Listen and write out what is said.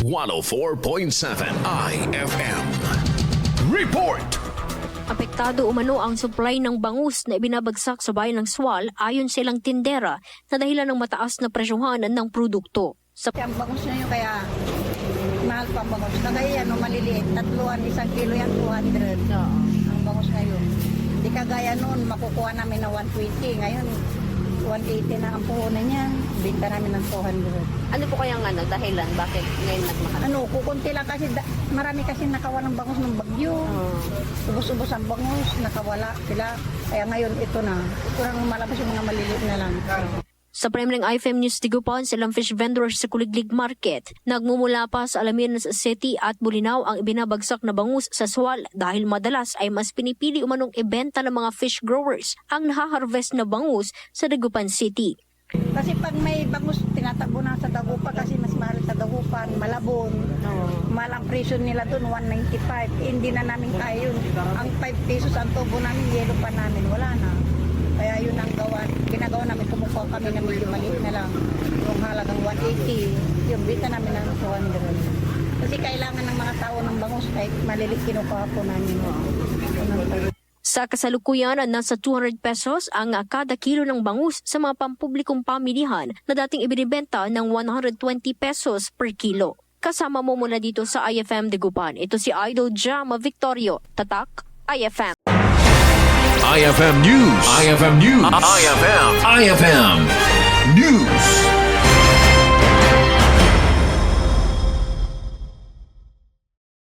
104.7 IFM. Report! Apektado umano ang supply ng bangus na ibinabagsak sa bayan ng Sual ayon silang tindera na dahilan ng mataas na presyohan ng produkto. Ang bangus na yun kaya mahal pa ang bangus. Kagaya maliliit, tatluan, 1 kilo yan, 200. Ang bangus ngayon. Hindi kagaya noon, makukuha namin na 120. Ngayon, 180 na ang puhunan niya. Binta namin ng 200. Ano po kayang dahilan? Bakit ngayon nagmahal? Kukunti lang kasi, marami kasi nakawalang bangus ng bagyo. Ubus-ubus ang bangus, nakawala sila. Kaya ngayon ito na. Ito lang malabas yung mga maliliit na lang. Sa premring IFM News Tigupan, silang fish vendors sa Kuliglig Market, nagmumula pa sa Alaminos City at Bulinaw ang ibinabagsak na bangus sa Sual dahil madalas ay mas pinipili umanong ibenta ng mga fish growers ang nahaharvest na bangus sa Dagupan City. Kasi pag may bangus, tinatakbo na sa Dagupan kasi mas mahal sa Dagupan, Malabon. Mahal ang presyo nila doon, 195. Hindi na namin kaya yun. Ang 5 pesos ang tubo namin, yelo pa namin, wala na. Kaya yun ang ginagawa namin, kumukuha kami na medyo maliit na lang. Yung halagang 180, yung bita namin ng 200. Kasi kailangan ng mga tao ng bangus, kahit malilit kinukuha po namin. Sa kasalukuyan, nasa 200 pesos ang kada kilo ng bangus sa mga pampublikong pamilihan na dating ibinibenta ng 120 pesos per kilo. Kasama mo mula dito sa IFM Dagupan. Ito si Idol Jama Victorio. Tatak, IFM. IFM News. IFM News. IFM News.